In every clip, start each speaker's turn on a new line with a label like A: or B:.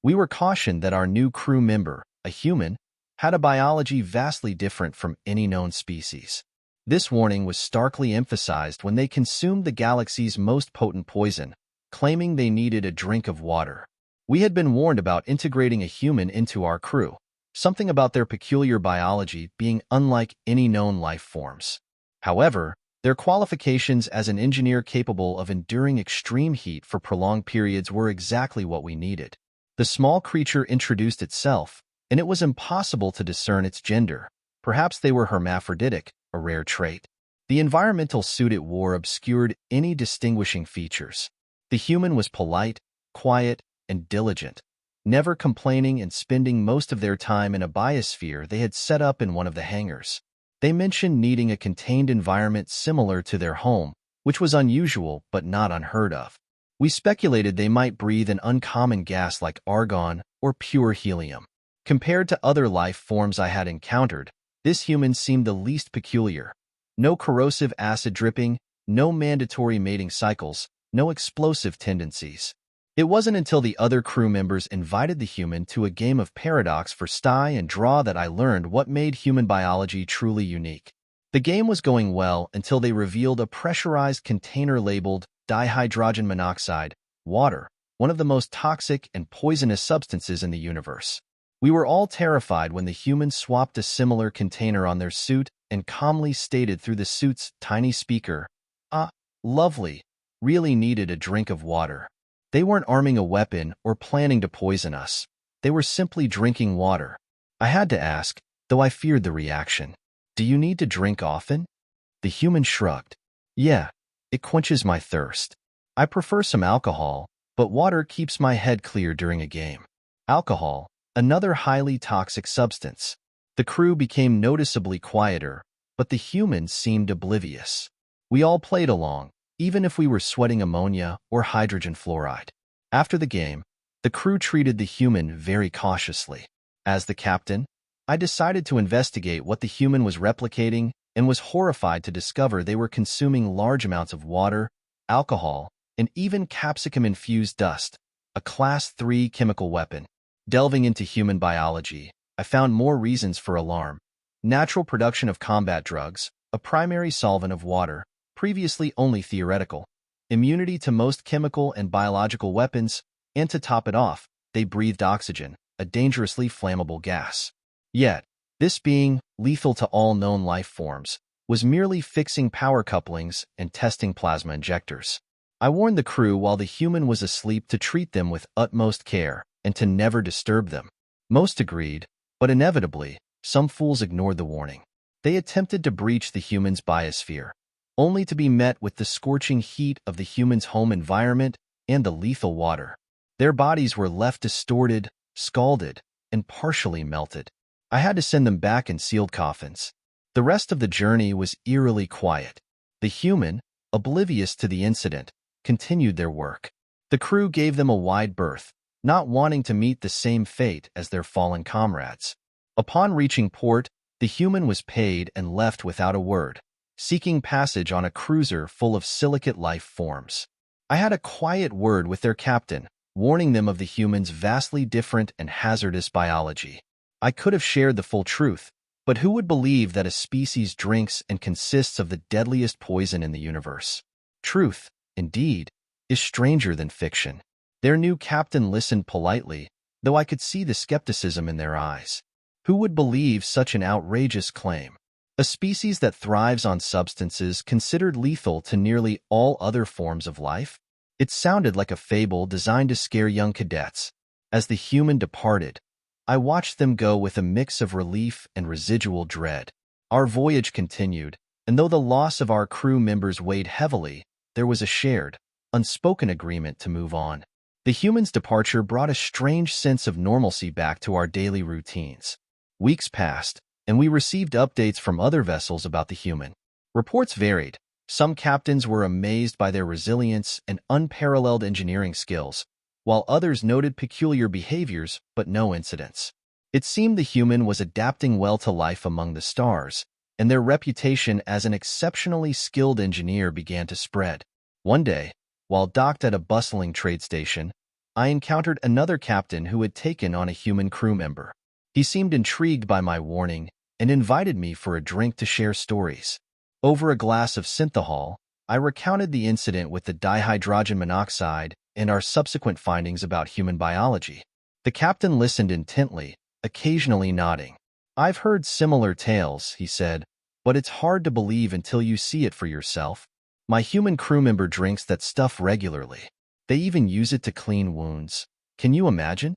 A: We were cautioned that our new crew member, a human, had a biology vastly different from any known species. This warning was starkly emphasized when they consumed the galaxy's most potent poison, claiming they needed a drink of water. We had been warned about integrating a human into our crew, something about their peculiar biology being unlike any known life forms. However, their qualifications as an engineer capable of enduring extreme heat for prolonged periods were exactly what we needed. The small creature introduced itself, and it was impossible to discern its gender. Perhaps they were hermaphroditic, a rare trait. The environmental suit it wore obscured any distinguishing features. The human was polite, quiet, and diligent, never complaining and spending most of their time in a biosphere they had set up in one of the hangars. They mentioned needing a contained environment similar to their home, which was unusual but not unheard of. We speculated they might breathe an uncommon gas like argon or pure helium. Compared to other life forms I had encountered, this human seemed the least peculiar. No corrosive acid dripping, no mandatory mating cycles, no explosive tendencies. It wasn't until the other crew members invited the human to a game of paradox for sty and draw that I learned what made human biology truly unique. The game was going well until they revealed a pressurized container labeled dihydrogen monoxide, water, one of the most toxic and poisonous substances in the universe. We were all terrified when the humans swapped a similar container on their suit and calmly stated through the suit's tiny speaker, lovely, really needed a drink of water. They weren't arming a weapon or planning to poison us. They were simply drinking water. I had to ask, though I feared the reaction, "Do you need to drink often?" The human shrugged. "Yeah, it quenches my thirst. I prefer some alcohol, but water keeps my head clear during a game." Alcohol, another highly toxic substance. The crew became noticeably quieter, but the humans seemed oblivious. We all played along, even if we were sweating ammonia or hydrogen fluoride. After the game, the crew treated the human very cautiously. As the captain, I decided to investigate what the human was replicating and was horrified to discover they were consuming large amounts of water, alcohol, and even capsicum-infused dust, a Class 3 chemical weapon. Delving into human biology, I found more reasons for alarm. Natural production of combat drugs, a primary solvent of water, previously only theoretical, immunity to most chemical and biological weapons, and to top it off, they breathed oxygen, a dangerously flammable gas. Yet, this being, lethal to all known life forms, was merely fixing power couplings and testing plasma injectors. I warned the crew while the human was asleep to treat them with utmost care and to never disturb them. Most agreed, but inevitably, some fools ignored the warning. They attempted to breach the human's biosphere, only to be met with the scorching heat of the human's home environment and the lethal water. Their bodies were left distorted, scalded, and partially melted. I had to send them back in sealed coffins. The rest of the journey was eerily quiet. The human, oblivious to the incident, continued their work. The crew gave them a wide berth, not wanting to meet the same fate as their fallen comrades. Upon reaching port, the human was paid and left without a word, seeking passage on a cruiser full of silicate life forms. I had a quiet word with their captain, warning them of the human's vastly different and hazardous biology. I could have shared the full truth, but who would believe that a species drinks and consists of the deadliest poison in the universe? Truth, indeed, is stranger than fiction. Their new captain listened politely, though I could see the skepticism in their eyes. Who would believe such an outrageous claim? A species that thrives on substances considered lethal to nearly all other forms of life? It sounded like a fable designed to scare young cadets. As the human departed, I watched them go with a mix of relief and residual dread. Our voyage continued, and though the loss of our crew members weighed heavily, there was a shared, unspoken agreement to move on. The human's departure brought a strange sense of normalcy back to our daily routines. Weeks passed, and we received updates from other vessels about the human. Reports varied. Some captains were amazed by their resilience and unparalleled engineering skills, while others noted peculiar behaviors but no incidents. It seemed the human was adapting well to life among the stars, and their reputation as an exceptionally skilled engineer began to spread. One day, while docked at a bustling trade station, I encountered another captain who had taken on a human crew member. He seemed intrigued by my warning and invited me for a drink to share stories. Over a glass of synthahol, I recounted the incident with the dihydrogen monoxide and our subsequent findings about human biology. The captain listened intently, occasionally nodding. "I've heard similar tales," he said, "but it's hard to believe until you see it for yourself. My human crew member drinks that stuff regularly. They even use it to clean wounds. Can you imagine?"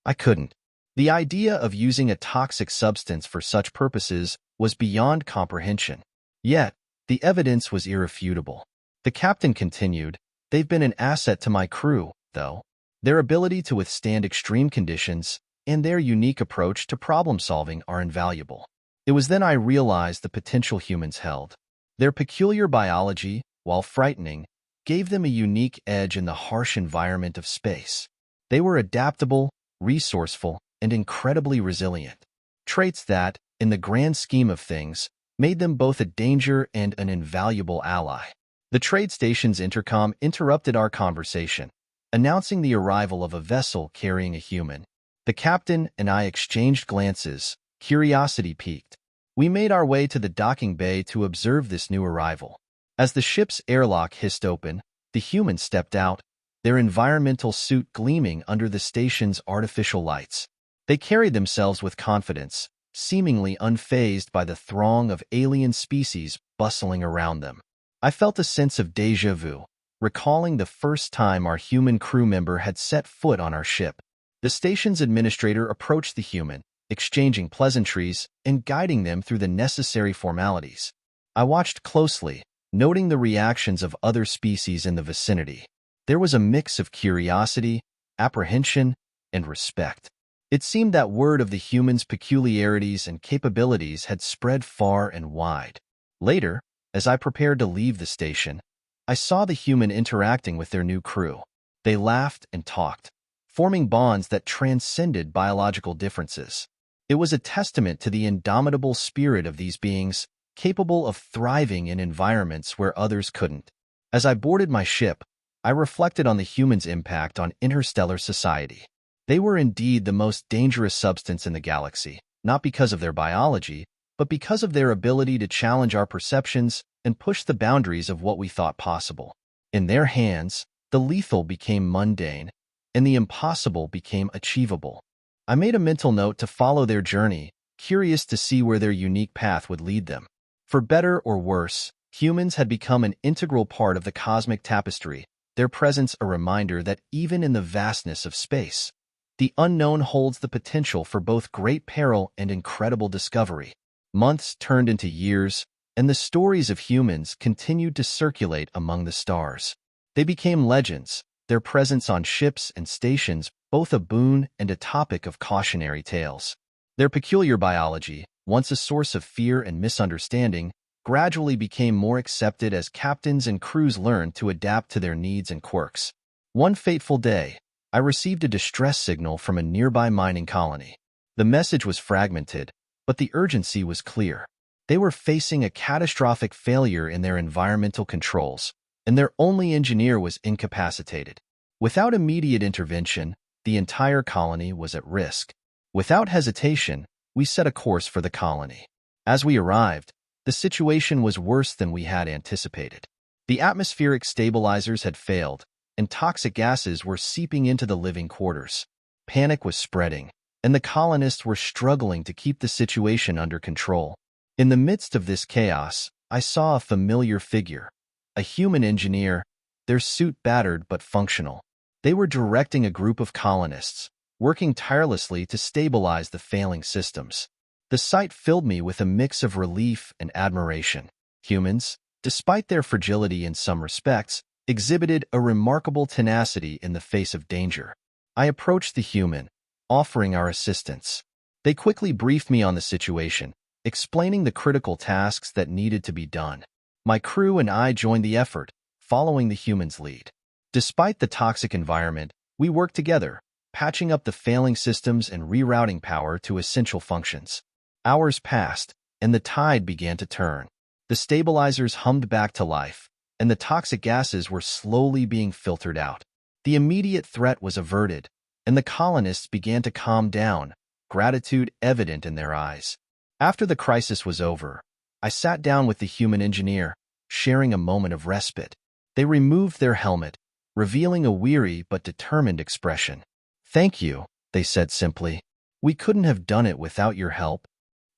A: I couldn't. The idea of using a toxic substance for such purposes was beyond comprehension. Yet, the evidence was irrefutable. The captain continued, "They've been an asset to my crew, though. Their ability to withstand extreme conditions and their unique approach to problem-solving are invaluable." It was then I realized the potential humans held. Their peculiar biology, while frightening, gave them a unique edge in the harsh environment of space. They were adaptable, resourceful, and incredibly resilient. Traits that, in the grand scheme of things, made them both a danger and an invaluable ally. The trade station's intercom interrupted our conversation, announcing the arrival of a vessel carrying a human. The captain and I exchanged glances, curiosity piqued. We made our way to the docking bay to observe this new arrival. As the ship's airlock hissed open, the human stepped out, their environmental suit gleaming under the station's artificial lights. They carried themselves with confidence, seemingly unfazed by the throng of alien species bustling around them. I felt a sense of déjà vu, recalling the first time our human crew member had set foot on our ship. The station's administrator approached the human, exchanging pleasantries and guiding them through the necessary formalities. I watched closely, noting the reactions of other species in the vicinity. There was a mix of curiosity, apprehension, and respect. It seemed that word of the human's peculiarities and capabilities had spread far and wide. Later, as I prepared to leave the station, I saw the human interacting with their new crew. They laughed and talked, forming bonds that transcended biological differences. It was a testament to the indomitable spirit of these beings, capable of thriving in environments where others couldn't. As I boarded my ship, I reflected on the humans' impact on interstellar society. They were indeed the most dangerous substance in the galaxy, not because of their biology, but because of their ability to challenge our perceptions and push the boundaries of what we thought possible. In their hands, the lethal became mundane, and the impossible became achievable. I made a mental note to follow their journey, curious to see where their unique path would lead them. For better or worse, humans had become an integral part of the cosmic tapestry, their presence a reminder that even in the vastness of space, the unknown holds the potential for both great peril and incredible discovery. Months turned into years, and the stories of humans continued to circulate among the stars. They became legends, their presence on ships and stations both a boon and a topic of cautionary tales. Their peculiar biology, once a source of fear and misunderstanding, gradually became more accepted as captains and crews learned to adapt to their needs and quirks. One fateful day, I received a distress signal from a nearby mining colony. The message was fragmented, but the urgency was clear. They were facing a catastrophic failure in their environmental controls, and their only engineer was incapacitated. Without immediate intervention, the entire colony was at risk. Without hesitation, we set a course for the colony. As we arrived, the situation was worse than we had anticipated. The atmospheric stabilizers had failed, and toxic gases were seeping into the living quarters. Panic was spreading, and the colonists were struggling to keep the situation under control. In the midst of this chaos, I saw a familiar figure, a human engineer, their suit battered but functional. They were directing a group of colonists, working tirelessly to stabilize the failing systems. The sight filled me with a mix of relief and admiration. Humans, despite their fragility in some respects, exhibited a remarkable tenacity in the face of danger. I approached the human, offering our assistance. They quickly briefed me on the situation, explaining the critical tasks that needed to be done. My crew and I joined the effort, following the human's lead. Despite the toxic environment, we worked together, patching up the failing systems and rerouting power to essential functions. Hours passed, and the tide began to turn. The stabilizers hummed back to life, and the toxic gases were slowly being filtered out. The immediate threat was averted, and the colonists began to calm down, gratitude evident in their eyes. After the crisis was over, I sat down with the human engineer, sharing a moment of respite. They removed their helmet, revealing a weary but determined expression. "Thank you," they said simply. "We couldn't have done it without your help."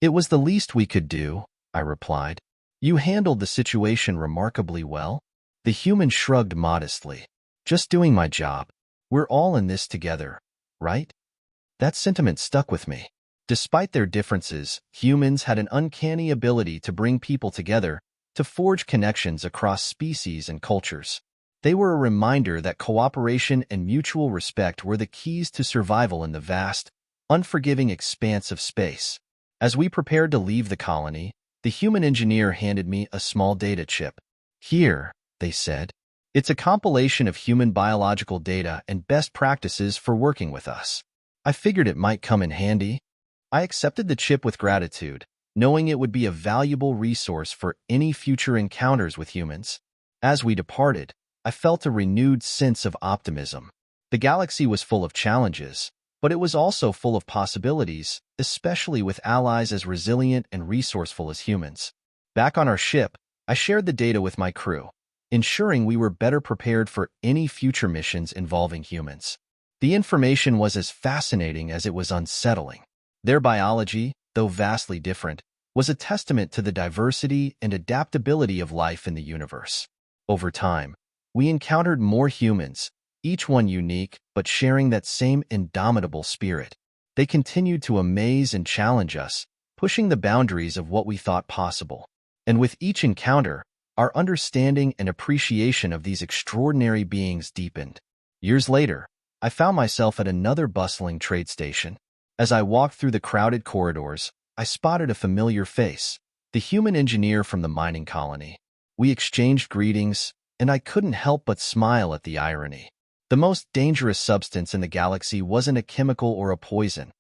A: "It was the least we could do," I replied. "You handled the situation remarkably well." The human shrugged modestly. "Just doing my job. We're all in this together, right?" That sentiment stuck with me. Despite their differences, humans had an uncanny ability to bring people together, to forge connections across species and cultures. They were a reminder that cooperation and mutual respect were the keys to survival in the vast, unforgiving expanse of space. As we prepared to leave the colony, the human engineer handed me a small data chip. "Here," they said. "It's a compilation of human biological data and best practices for working with us." I figured it might come in handy. I accepted the chip with gratitude, knowing it would be a valuable resource for any future encounters with humans. As we departed, I felt a renewed sense of optimism. The galaxy was full of challenges, but it was also full of possibilities, especially with allies as resilient and resourceful as humans. Back on our ship, I shared the data with my crew, ensuring we were better prepared for any future missions involving humans. The information was as fascinating as it was unsettling. Their biology, though vastly different, was a testament to the diversity and adaptability of life in the universe. Over time, we encountered more humans, each one unique but sharing that same indomitable spirit. They continued to amaze and challenge us, pushing the boundaries of what we thought possible. And with each encounter, our understanding and appreciation of these extraordinary beings deepened. Years later, I found myself at another bustling trade station. As I walked through the crowded corridors, I spotted a familiar face, the human engineer from the mining colony. We exchanged greetings, and I couldn't help but smile at the irony. The most dangerous substance in the galaxy wasn't a chemical or a poison.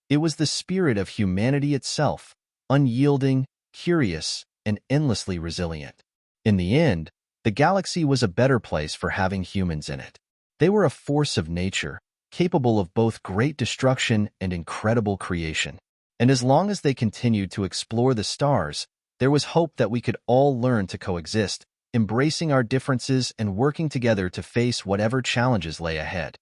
A: It was the spirit of humanity itself, unyielding, curious, and endlessly resilient. In the end, the galaxy was a better place for having humans in it. They were a force of nature, capable of both great destruction and incredible creation. And as long as they continued to explore the stars, there was hope that we could all learn to coexist, embracing our differences and working together to face whatever challenges lay ahead.